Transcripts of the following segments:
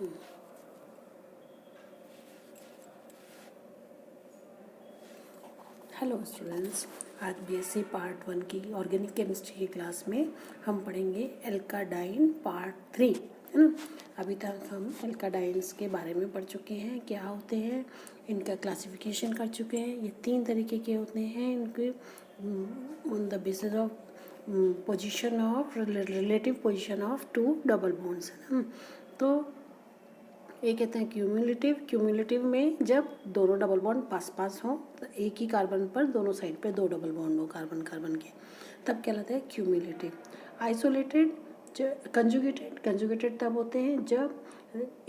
Hello students, आज BSc part 1 की organic chemistry की क्लास में हम पढ़ेंगे एल्काडाइन पार्ट 3, है ना। अभी तक हम एल्काडाइंस के बारे में पढ़ चुके हैं, क्या होते हैं, इनका क्लासिफिकेशन कर चुके हैं। ये 3 तरीके के होते हैं इनके on the basis of position of relative position of 2 double bonds, है ना। तो एक कहते हैं क्यूमुलेटिव में जब दोनों डबल बॉन्ड पास हो, तो एक ही कार्बन पर दोनों साइड पे 2 डबल बॉन्ड हो कार्बन के, तब कहलाता है क्यूमुलेटिव। आइसोलेटेड कंजुगेटेड तब होते हैं जब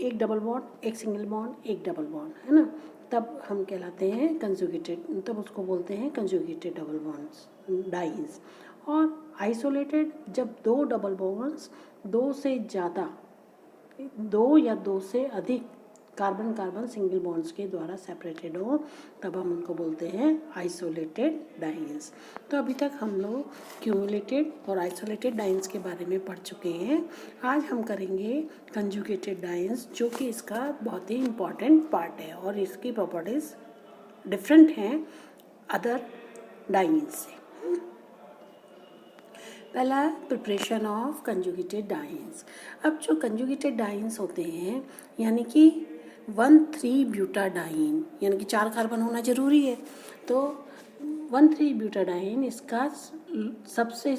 एक डबल बॉन्ड, एक सिंगल बॉन्ड, एक डबल बॉन्ड, है ना, तब हम कहलाते हैं कंजुगेटेड, तब उसको बोलते हैं कंजुगेटेड डबल बॉन्ड्स, डाइज। और आइसोलेटेड जब 2 डबल बॉन्ड्स, 2 से ज़्यादा, 2 या 2 से अधिक कार्बन सिंगल बॉन्ड्स के द्वारा सेपरेटेड हो, तब हम उनको बोलते हैं आइसोलेटेड डाइन्स। तो अभी तक हम लोग क्यूमुलेटेड और आइसोलेटेड डाइन्स के बारे में पढ़ चुके हैं। आज हम करेंगे कंजुगेटेड डाइन्स, जो कि इसका बहुत ही इम्पॉर्टेंट पार्ट है और इसकी प्रॉपर्टीज डिफरेंट हैं अदर डाइन्स से। पहला है प्रिपरेशन ऑफ कंजुगेटेड डाइन्स। अब जो कंजुगेटेड डाइन्स होते हैं, यानी कि 1,3-ब्यूटाडाइन, यानी कि 4 कार्बन होना जरूरी है, तो 1,3-ब्यूटाडाइन इसका सबसे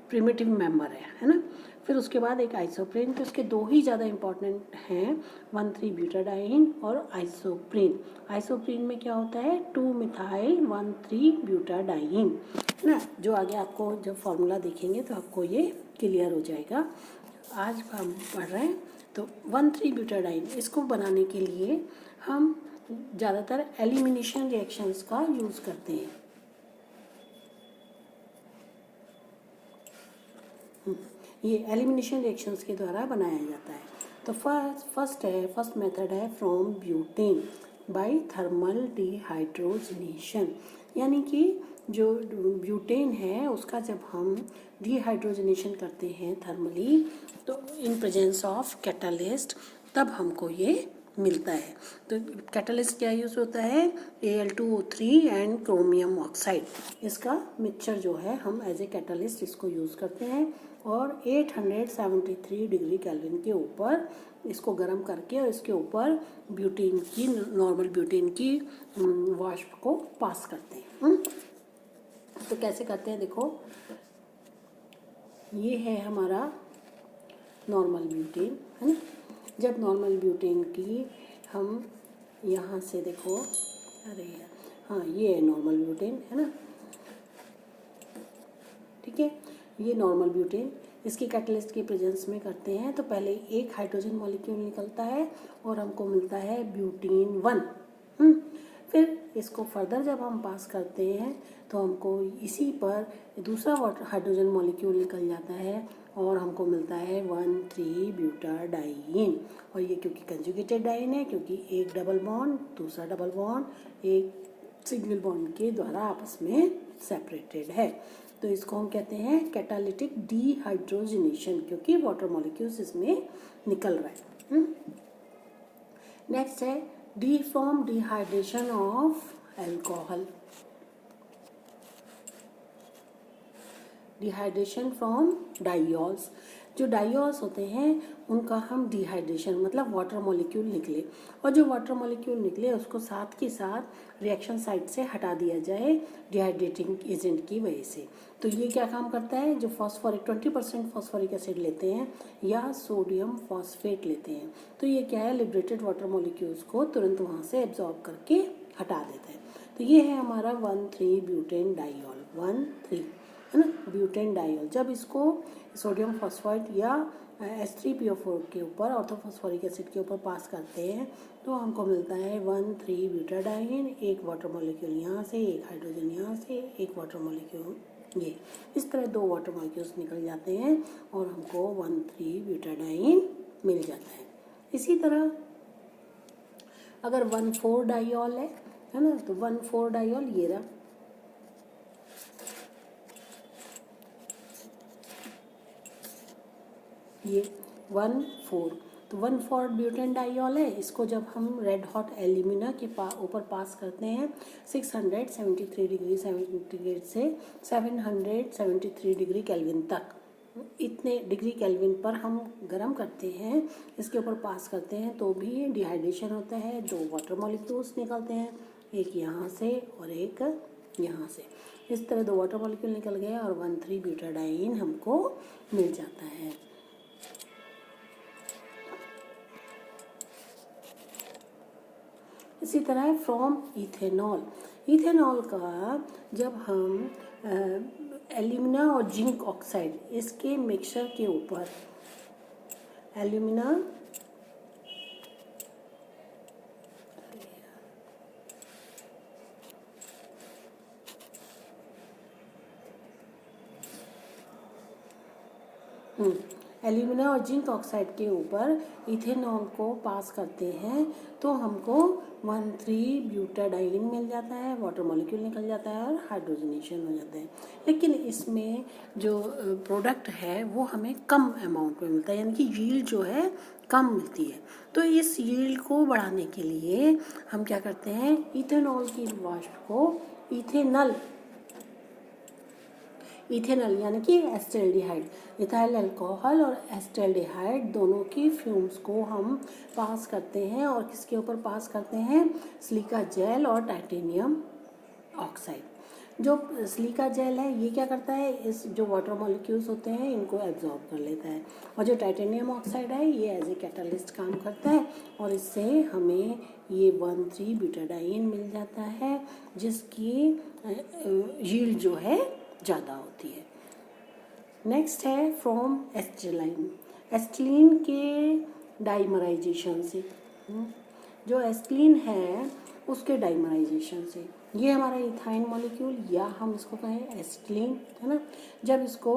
प्रिमिटिव मेंबर है ना। फिर उसके बाद एक आइसोप्रीन, तो इसके 2 ही ज़्यादा इम्पॉर्टेंट हैं, 1,3-ब्यूटाडाइन और आइसोप्रीन। आइसोप्रीन में क्या होता है, 2-मिथाइल 1,3-ब्यूटाडाइन, है ना। जो आगे आपको जब फॉर्मूला देखेंगे तो आपको ये क्लियर हो जाएगा। आज हम पढ़ रहे हैं तो 1,3-ब्यूटाडाइन, इसको बनाने के लिए हम ज़्यादातर एलिमिनेशन रिएक्शंस का यूज़ करते हैं। ये एलिमिनेशन रिएक्शंस के द्वारा बनाया जाता है। तो फर्स्ट मेथड है from butane by thermal dehydrogenation, यानी कि जो ब्यूटेन है उसका जब हम डिहाइड्रोजनेशन करते हैं थर्मली, तो इन प्रेजेंस ऑफ कैटालिस्ट, तब हमको ये मिलता है। तो कैटालिस्ट क्या यूज़ होता है, Al2O3 एंड क्रोमियम ऑक्साइड, इसका मिक्सचर जो है हम एज ए कैटालिस्ट इसको यूज़ करते हैं और 873 डिग्री केल्विन के ऊपर इसको गर्म करके और इसके ऊपर ब्यूटेन की, नॉर्मल ब्यूटेन की वाष्प को पास करते हैं। तो कैसे करते हैं, देखो ये है हमारा नॉर्मल ब्यूटेन, है ना। जब नॉर्मल ब्यूटेन की हम यहाँ से देखो, अरे यार, हाँ ये है नॉर्मल ब्यूटेन, है ना, ठीक है। ये नॉर्मल ब्यूटेन इसकी कैटलिस्ट की प्रेजेंस में करते हैं, तो पहले एक हाइड्रोजन मॉलिक्यूल निकलता है और हमको मिलता है ब्यूटेन 1। फिर इसको फर्दर जब हम पास करते हैं तो हमको इसी पर दूसरा हाइड्रोजन मॉलिक्यूल निकल जाता है और हमको मिलता है 1,3-ब्यूटाडाइन। और ये क्योंकि कंजुगेटेड डाइन है, क्योंकि एक डबल बॉन्ड, दूसरा डबल बॉन्ड एक सिंगल बॉन्ड के द्वारा आपस में सेपरेटेड है, तो इसको हम कहते हैं कैटालिटिक डिहाइड्रोजनेशन, क्योंकि वाटर मॉलिक्यूल्स इसमें निकल रहा है। नेक्स्ट है from dehydration of alcohol, dehydration from diols. जो डाइऑल्स होते हैं उनका हम डिहाइड्रेशन मतलब वाटर मॉलिक्यूल निकले, और जो वाटर मॉलिक्यूल निकले उसको साथ के साथ रिएक्शन साइट से हटा दिया जाए डिहाइड्रेटिंग एजेंट की वजह से। तो ये क्या काम करता है, जो फॉस्फोरिक 20% फॉस्फोरिक एसिड लेते हैं या सोडियम फॉस्फेट लेते हैं, तो ये क्या है, लिबरेटेड वाटर मॉलिक्यूल्स को तुरंत वहाँ से एब्जॉर्ब करके हटा देता है। तो ये है हमारा 1,3-ब्यूटेन डाइऑल, 1,3, है ना, ब्यूटेन डाइऑल। जब इसको सोडियम फॉस्फाइड या H3PO4 के ऊपर ऑर्थोफॉस्फोरिक एसिड के ऊपर पास करते हैं तो हमको मिलता है 1,3-ब्यूटाडाइन, एक वाटर मॉलिक्यूल यहाँ से, एक हाइड्रोजन यहाँ से, एक वाटर मॉलिक्यूल ये, इस तरह 2 वाटर मॉलिक्यूल्स निकल जाते हैं और हमको 1,3-ब्यूटाडाइन मिल जाता है। इसी तरह अगर 1,4-डाइऑल है ना, तो 1,4-डाइऑल ये रहा, ये 1,4, तो 1,4 ब्यूटेन डाइऑल है, इसको जब हम रेड हॉट एल्यूमिना के ऊपर पास करते हैं 673 डिग्री सेंटीग्रेड से 773 डिग्री केल्विन तक, इतने डिग्री केल्विन पर हम गर्म करते हैं, इसके ऊपर पास करते हैं, तो भी डिहाइड्रेशन होता है। 2 वाटर मॉलिक्यूल्स निकलते हैं, एक यहाँ से और एक यहाँ से। इस तरह 2 वाटर मॉलिक्यूल निकल गए और 1,3 ब्यूटाडाइन हमको मिल जाता है। इसी तरह फ्रॉम इथेनॉल, इथेनॉल का जब हम एल्यूमिना और जिंक ऑक्साइड इसके मिक्सचर के ऊपर एल्यूमिना एल्यूमिना और जिंक ऑक्साइड के ऊपर इथेनॉल को पास करते हैं तो हमको 1,3 ब्यूटाडाइन मिल जाता है, वाटर मॉलिक्यूल निकल जाता है और हाइड्रोजनेशन हो जाता है। लेकिन इसमें जो प्रोडक्ट है वो हमें कम अमाउंट में मिलता है, यानी कि यील्ड जो है कम मिलती है। तो इस यील्ड को बढ़ाने के लिए हम क्या करते हैं, इथेनॉल की वाष्प को इथेनॉल यानी कि एस्टल्डिहाइड, इथाइल अल्कोहल और एस्टल्डिहाइड दोनों की फ्यूम्स को हम पास करते हैं और किसके ऊपर पास करते हैं, सिलिका जेल और टाइटेनियम ऑक्साइड। जो सिलिका जेल है ये क्या करता है, इस जो वाटर मॉलिक्यूल्स होते हैं इनको एब्जॉर्ब कर लेता है, और जो टाइटेनियम ऑक्साइड है ये एज ए कैटलिस्ट काम करता है और इससे हमें ये 1,3 ब्यूटाडाइन मिल जाता है, जिसकी यील्ड जो है ज़्यादा होती है। नेक्स्ट है फ्रॉम एस्टिलाइन, एस्टिलीन के डाइमराइजेशन से, जो एस्टिलीन है उसके डाइमराइजेशन से ये हमारा इथाइन मॉलिक्यूल या हम इसको कहें एस्टिलीन, है ना, जब इसको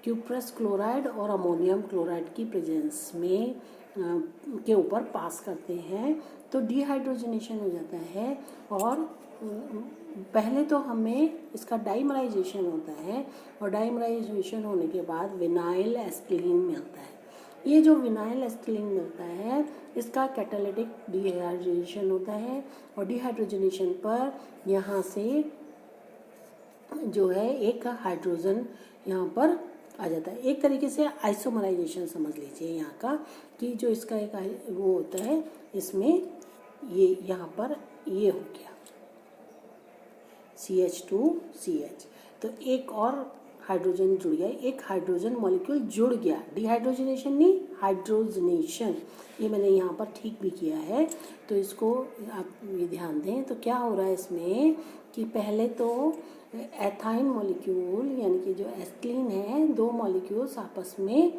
क्यूप्रस क्लोराइड और अमोनियम क्लोराइड की प्रेजेंस में के ऊपर पास करते हैं तो डिहाइड्रोजनेशन हो जाता है और पहले तो हमें इसका डाइमराइजेशन होता है और डाइमराइजेशन होने के बाद विनाइल एस्टिलीन मिलता है। ये जो विनाइल एस्टिलीन मिलता है इसका कैटालिटिक डिहाइड्रोजनेशन होता है और डिहाइड्रोजनेशन पर यहाँ से जो है एक हाइड्रोजन यहाँ पर आ जाता है। एक तरीके से आइसोमराइजेशन समझ लीजिए यहाँ का, कि जो इसका एक वो होता है, इसमें ये यहाँ पर ये हो गया CH2CH, तो एक और हाइड्रोजन जुड़ गया, एक हाइड्रोजन मॉलिक्यूल जुड़ गया, डिहाइड्रोजनेशन नहीं हाइड्रोजनेशन, ये मैंने यहाँ पर ठीक भी किया है, तो इसको आप ये ध्यान दें। तो क्या हो रहा है इसमें कि पहले तो एथाइन मॉलिक्यूल यानी कि जो एस्टिलीन है, 2 मॉलिक्यूल्स आपस में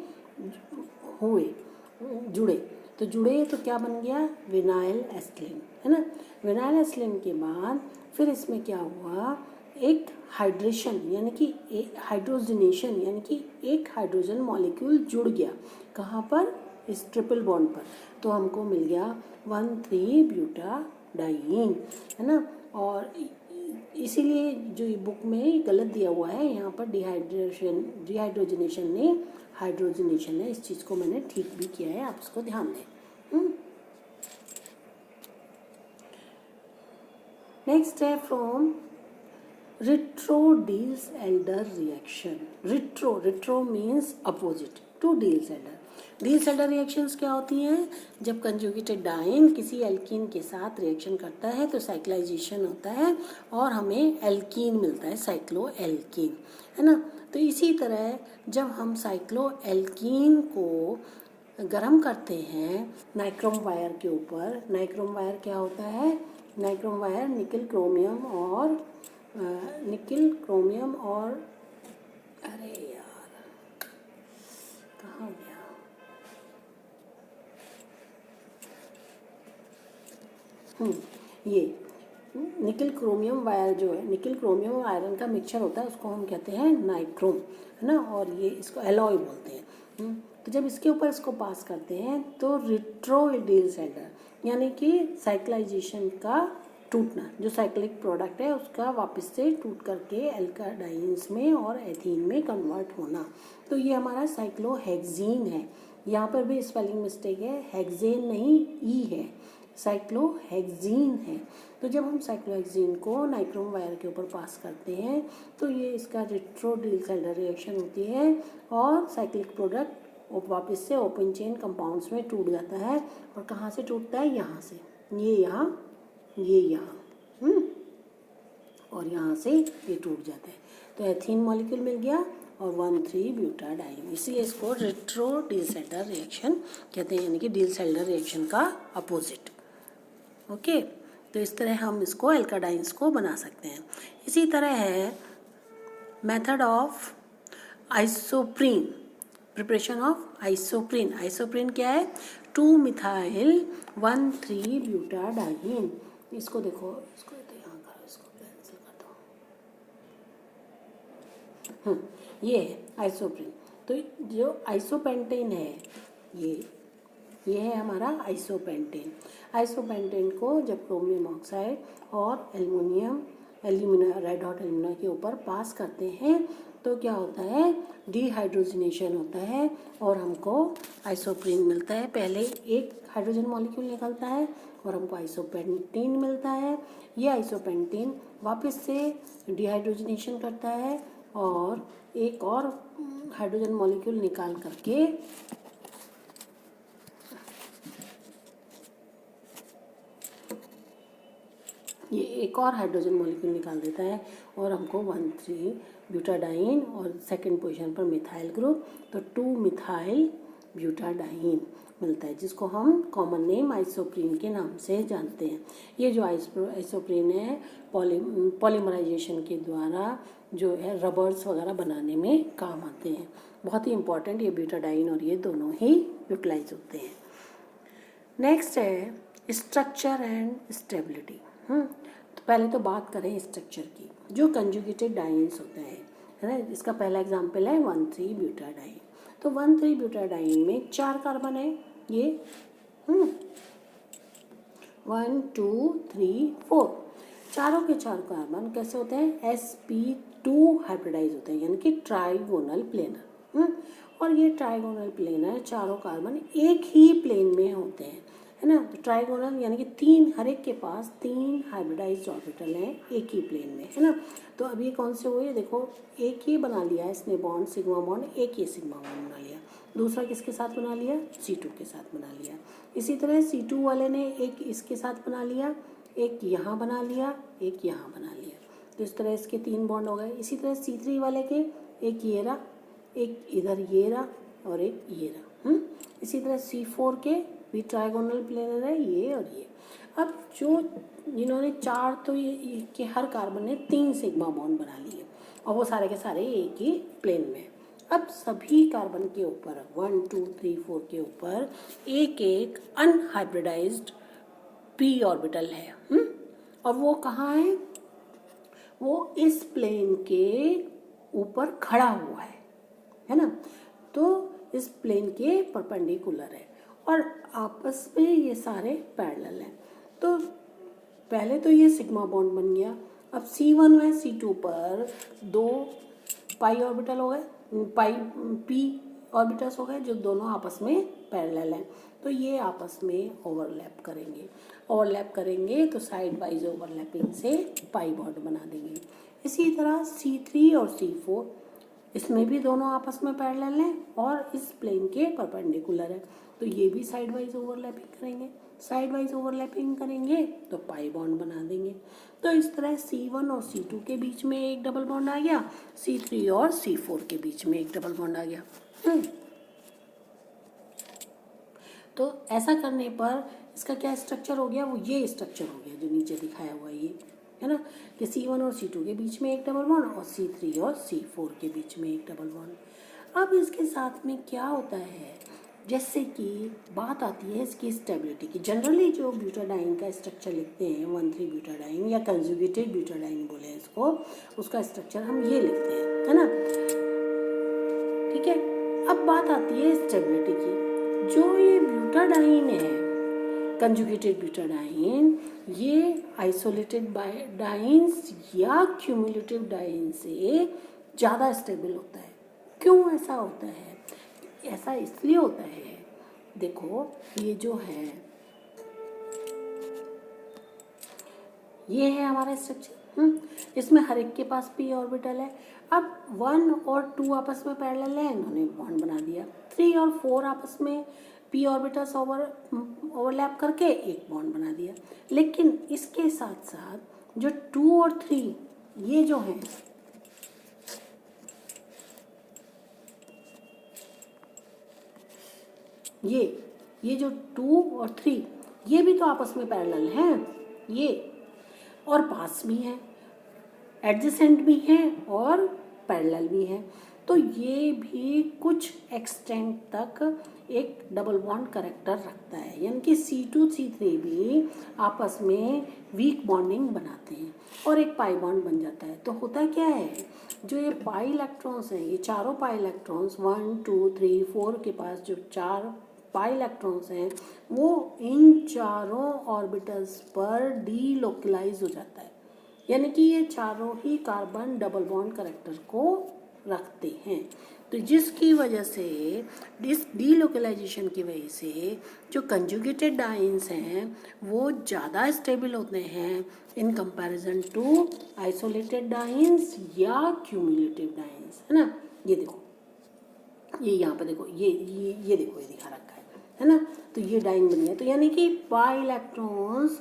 जुड़े तो क्या बन गया, विनाइल एस्टिलीन, है ना। विनाइल एस्टिलीन के बाद फिर इसमें क्या हुआ, एक हाइड्रेशन यानी कि हाइड्रोजनेशन यानी कि एक हाइड्रोजन मॉलिक्यूल जुड़ गया, कहाँ पर, इस ट्रिपल बॉन्ड पर, तो हमको मिल गया 1,3 ब्यूटाडाइन, है ना। और इसीलिए जो ये बुक में गलत दिया हुआ है, यहाँ पर डिहाइड्रोजनेशन नहीं हाइड्रोजनेशन है, इस चीज़ को मैंने ठीक भी किया है, आप इसको ध्यान दें। नेक्स्ट है from retro Diels Alder reaction. Retro means opposite to Diels Alder. Diels Alder reactions क्या होती हैं, जब कंजुगेटेड डाइन किसी एल्कीन के साथ रिएक्शन करता है तो साइक्लाइजेशन होता है और हमें एल्कीन मिलता है, साइक्लो एल्कीन, है ना। तो इसी तरह जब हम साइक्लो एल्कीन को गर्म करते हैं नाइक्रोम वायर के ऊपर, नाइक्रोम वायर क्या होता है, नाइक्रोम वायर निकिल क्रोमियम और अरे यार कहाँ गया, ये निकिल क्रोमियम वायर जो है, निकिल क्रोमियम आयरन का मिक्सचर होता है, उसको हम कहते हैं नाइक्रोम, है ना, और ये इसको एलॉय बोलते हैं। तो जब इसके ऊपर इसको पास करते हैं तो रिट्रो-डील्स-एल्डर यानी कि साइक्लाइजेशन का टूटना, जो साइक्लिक प्रोडक्ट है उसका वापस से टूट करके एल्काडाइंस में और एथीन में कन्वर्ट होना, तो ये हमारा साइक्लोहेक्सीन है। यहाँ पर भी स्पेलिंग मिस्टेक है, हेक्सेन नहीं ई है, साइक्लोहेक्सीन है। तो जब हम साइक्लोहेक्सीन को नाइक्रोम वायर के ऊपर पास करते हैं तो ये इसका रिट्रो डिसल्डर रिएक्शन होती है और साइक्लिक प्रोडक्ट वापस से ओपन चेन कंपाउंड्स में टूट जाता है। और कहाँ से टूटता है? यहाँ से, ये यहाँ, ये यहाँ, और यहाँ से ये टूट जाता है। तो एथीन मॉलिक्यूल मिल गया और 1,3-ब्यूटाडाइन, इसीलिए इसको रिट्रो डिसल्डर रिएक्शन कहते हैं, यानी कि डिसल्डर रिएक्शन का अपोजिट। ओके, तो इस तरह हम इसको एल्काडाइंस को बना सकते हैं। इसी तरह है method of isoprene, preparation of isoprene. Isoprene क्या है? 2-मिथाइल 1,3-ब्यूटाडाइन। इसको देखो, इसको तो यहाँ करो, इसको कैंसिल कर दो। ये है आइसोप्रीन। तो जो आइसोपेंटेन है ये है हमारा आइसोपेंटेन। आइसोपेंटेन को जब क्रोमियम ऑक्साइड और एल्यूमिना रेड हॉट एल्यूमिना के ऊपर पास करते हैं तो क्या होता है? डिहाइड्रोजनेशन होता है और हमको आइसोप्रीन मिलता है। पहले एक हाइड्रोजन मॉलिक्यूल निकलता है और हमको आइसोपेंटीन मिलता है। ये आइसोपेंटीन वापस से डिहाइड्रोजनेशन करता है और एक और हाइड्रोजन मॉलिक्यूल निकाल करके ये एक और हाइड्रोजन मॉलिक्यूल निकाल देता है और हमको 1,3-ब्यूटाडाइन और सेकंड पोजीशन पर मिथाइल ग्रुप, तो 2-मिथाइल-ब्यूटाडाइन मिलता है, जिसको हम कॉमन नेम आइसोप्रीन के नाम से जानते हैं। ये जो आइसोप्रीन है पॉलीमराइजेशन के द्वारा जो है रबर्स वगैरह बनाने में काम आते हैं। बहुत ही इंपॉर्टेंट, ये ब्यूटाडाइन और ये दोनों ही यूटिलाइज होते हैं। नेक्स्ट है स्ट्रक्चर एंड स्टेबिलिटी। तो पहले तो बात करें स्ट्रक्चर की। जो कंजुगेटेड डाइन्स होते हैं, है ना, इसका पहला एग्जांपल है 1,3-ब्यूटाडाइन। तो 1,3-ब्यूटाडाइन में 4 कार्बन है, ये 1 2 3 4, चारों के 4 कार्बन कैसे होते हैं? sp2 हाइब्रिडाइज होते हैं, यानी कि ट्राइगोनल प्लेनर। और ये ट्राइगोनल प्लेनर चारों कार्बन एक ही प्लेन में होते हैं, है ना। तो ट्राइगोनल यानी कि 3, हर एक के पास 3 हाइब्रिडाइज्ड ऑर्बिटल हैं एक ही प्लेन में, है ना। तो अब ये कौन से हुए? देखो, एक ये बना लिया है इसने बॉन्ड, सिग्मा बॉन्ड, एक ये सिग्मा बॉन्ड बना लिया। दूसरा किसके साथ बना लिया? C2 के साथ बना लिया। इसी तरह C2 वाले ने एक इसके साथ बना लिया, एक यहाँ बना लिया, एक यहाँ बना लिया। तो इस तरह इसके 3 बॉन्ड हो गए। इसी तरह C3 वाले के एक ये रहा, एक इधर ये रहा और एक ये रहा। इसी तरह C4 के भी ट्राइगोनल प्लेनर है, ये और ये। अब जो इन्होंने 4, तो ये के हर कार्बन ने 3 सिग्मा बॉन्ड बना लिए और वो सारे के सारे एक ही प्लेन में। अब सभी कार्बन के ऊपर 1 2 3 4 के ऊपर एक एक अनहाइब्रिडाइज्ड p ऑर्बिटल है। और वो कहाँ है? वो इस प्लेन के ऊपर खड़ा हुआ है ना। तो इस प्लेन के परपेंडिकुलर है और आपस में ये सारे पैरेलल हैं। तो पहले तो ये सिग्मा बॉन्ड बन गया। अब C1 में C2 पर 2 पाई ऑर्बिटल हो गए, पाई p ऑर्बिटल्स हो गए, जो दोनों आपस में पैरेलल हैं। तो ये आपस में ओवरलैप करेंगे तो साइड वाइज ओवरलैपिंग से पाई बॉन्ड बना देंगे। इसी तरह C3 और C4, इसमें भी दोनों आपस में पैरेलल हैं और इस प्लेन के परपेंडिकुलर है। तो ये भी साइड वाइज ओवरलैपिंग करेंगे तो पाई बॉन्ड बना देंगे। तो इस तरह C1 और C2 के बीच में एक डबल बॉन्ड आ गया, C3 और C4 के बीच में एक डबल बॉन्ड आ गया। तो ऐसा करने पर इसका क्या स्ट्रक्चर हो गया? वो ये स्ट्रक्चर हो गया जो नीचे दिखाया हुआ ये, है ना, कि C1 और C2 के बीच में एक डबल बॉन्ड और C3 और C4 के बीच में एक डबल बॉन्ड। अब इसके साथ में क्या होता है, जैसे कि बात आती है इसकी स्टेबिलिटी की। जनरली जो ब्यूटाडाइन का स्ट्रक्चर लिखते हैं 1,3-ब्यूटाडाइन या कंजुगेटेड ब्यूटाडाइन बोले इसको, उसका स्ट्रक्चर हम ये लिखते हैं, है ना। ठीक है, अब बात आती है स्टेबिलिटी की। जो ये ब्यूटाडाइन है, कंजुगेटेड ब्यूटाडाइन, ये आइसोलेटेड डाइन्स या क्यूमुलेटिव डाइन से ज़्यादा स्टेबल होता है। क्यों ऐसा होता है? ऐसा इसलिए होता है देखो ये जो है ये है हमारा स्ट्रक्चर। इसमें हर एक के पास p ऑर्बिटल है। अब 1 और 2 आपस में पैरेलल है, इन्होंने बॉन्ड बना दिया। 3 और 4 आपस में p ऑर्बिटल्स ओवरलैप करके एक बॉन्ड बना दिया। लेकिन इसके साथ साथ जो 2 और 3 ये जो है ये जो 2 और 3 ये भी तो आपस में पैरेलल हैं, ये और पास भी हैं, एडजेसेंट भी हैं और पैरेलल भी हैं। तो ये भी कुछ एक्सटेंट तक एक डबल बॉन्ड करैक्टर रखता है, यानी कि C2 C3 भी आपस में वीक बॉन्डिंग बनाते हैं और एक पाई बॉन्ड बन जाता है। तो होता क्या है, जो ये पाई इलेक्ट्रॉन्स हैं, ये चारों पाई इलेक्ट्रॉन्स 1 2 3 4 के पास जो 4 पाई इलेक्ट्रॉन्स हैं वो इन चारों ऑर्बिटल्स पर डीलोकलाइज हो जाता है, यानी कि ये चारों ही कार्बन डबल बॉन्ड करैक्टर को रखते हैं। तो जिसकी वजह से इस डीलोकलाइजेशन की वजह से जो कंजुगेटेड डाइन्स हैं वो ज़्यादा स्टेबल होते हैं in comparison to isolated dienes या क्यूमुलेटिव डाइन्स, है ना। ये देखो, ये यहाँ पर देखो, ये देखो, ये दिखा रखा है ना। तो ये डाइन बनी है, तो यानी कि पाई इलेक्ट्रॉन्स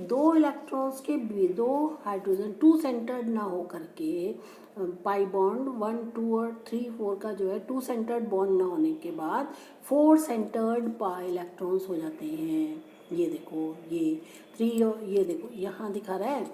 दो इलेक्ट्रॉन्स के दो हाइड्रोजन 2 सेंटर्ड ना हो करके पाई बॉन्ड 1 2 और 3 4 का जो है 2 सेंटर्ड बॉन्ड ना होने के बाद 4 सेंटर्ड पाई इलेक्ट्रॉन्स हो जाते हैं। ये देखो, ये 3 और ये देखो यहाँ दिखा रहा है,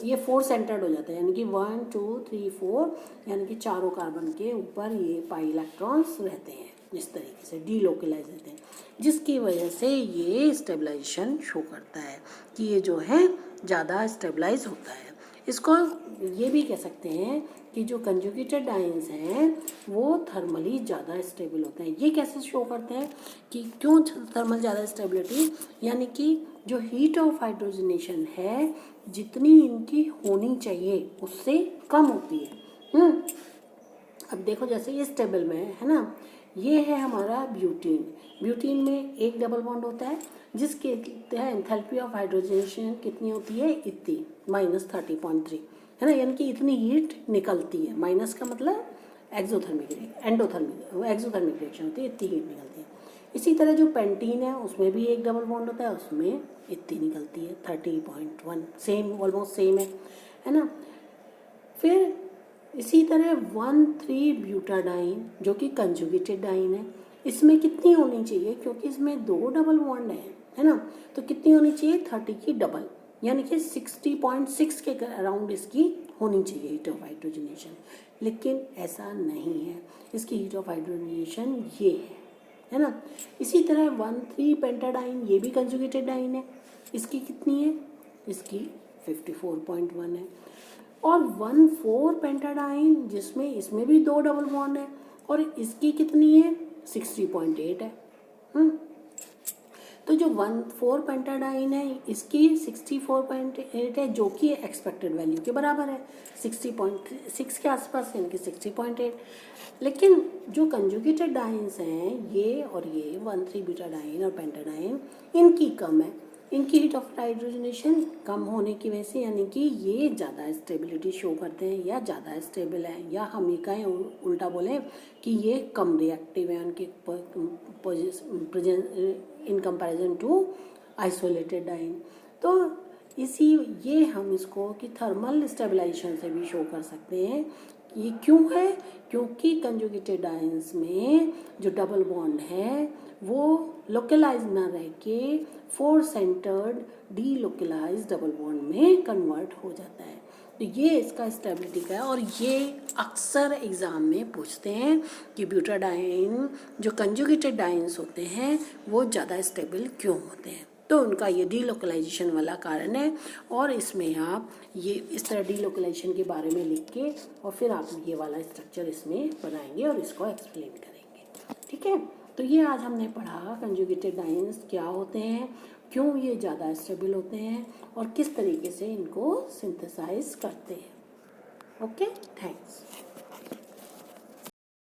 ये 4 सेंटर्ड हो जाता है, यानी कि 1 2 3 4 यानी कि चारों कार्बन के ऊपर ये पाई इलेक्ट्रॉन्स रहते हैं, इस तरीके से डीलोकलाइज रहते हैं, जिसकी वजह से ये स्टेबलाइजेशन शो करता है कि ये जो है ज़्यादा स्टेबलाइज होता है। इसको ये भी कह सकते हैं कि जो कंजुगेटेड डाइन्स हैं वो थर्मली ज़्यादा स्टेबल होते हैं। ये कैसे शो करते हैं कि क्यों थर्मल ज़्यादा स्टेबिलिटी, यानी कि जो हीट ऑफ हाइड्रोजनेशन है जितनी इनकी होनी चाहिए उससे कम होती है। अब देखो जैसे इस टेबल में है ना, ये है हमारा ब्यूटीन। ब्यूटीन में एक डबल बॉन्ड होता है जिसके एंथैल्पी ऑफ हाइड्रोजनेशन कितनी होती है, इतनी -30.3, है ना, यानी कि इतनी हीट निकलती है। माइनस का मतलब एक्सोथर्मिक रिएक्शन होती है, इतनी हीट निकलती है। इसी तरह जो पेंटीन है उसमें भी एक डबल बॉन्ड होता है, उसमें इतनी निकलती है 30.1, सेम ऑलमोस्ट सेम है ना। फिर इसी तरह 1,3 ब्यूटाडाइन जो कि कंजुगेटेड डाइन है, इसमें कितनी होनी चाहिए, क्योंकि इसमें 2 डबल बॉन्ड है ना, तो कितनी होनी चाहिए 30 की डबल, यानी कि 60.6 के अराउंड इसकी होनी चाहिए हीट ऑफ हाइड्रोजनेशन। लेकिन ऐसा नहीं है, इसकी हीट ऑफ हाइड्रोजनेशन ये है ना। इसी तरह 1,3 पेंटाडाइन ये भी कंजुगेटेड डाइन है, इसकी कितनी है, इसकी 54.1 है। और 1,4 पेंटाडाइन जिसमें इसमें भी 2 डबल बॉन्ड है और इसकी कितनी है 60.8 है। तो जो 1,4 पेंटाडाइन है इसकी 64.8 है, जो कि एक्सपेक्टेड वैल्यू के बराबर है 60.6 के आसपास, यानी कि 60.8। लेकिन जो कंजुगेटेड डाइन्स हैं ये और ये 1,3 ब्यूटाडाइन और पेंटाडाइन, इनकी कम है, इनकी हीट ऑफ हाइड्रोजनेशन कम होने की वजह से, यानी कि ये ज़्यादा स्टेबिलिटी शो करते हैं या ज़्यादा स्टेबल है, या हम ये कहें उल्टा बोलें कि ये कम रिएक्टिव है उनके in comparison to isolated diene. तो ये हम इसको कि थर्मल स्टेबलाइजेशन से भी शो कर सकते हैं। ये क्यों है, क्योंकि कंजुगेटेड डाइन्स में जो डबल बॉन्ड है वो लोकलाइज ना रह के 4 सेंटर्ड डीलोकलाइज डबल बॉन्ड में कन्वर्ट हो जाता है। तो ये इसका स्टेबिलिटी का है, और ये अक्सर एग्ज़ाम में पूछते हैं कि ब्यूटाडाइन जो कंजुगेटेड डाइन्स होते हैं वो ज़्यादा स्टेबल क्यों होते हैं। तो उनका ये डीलोकलाइजेशन वाला कारण है, और इसमें आप ये इस तरह डीलोकलाइजेशन के बारे में लिख के और फिर आप ये वाला स्ट्रक्चर इसमें बनाएंगे और इसको एक्सप्लेन करेंगे। ठीक है, तो ये आज हमने पढ़ा कंजुगेटेड डाइन्स क्या होते हैं, क्यों ये ज़्यादा स्टेबल होते हैं और किस तरीके से इनको सिंथेसाइज करते हैं। Okay, thanks.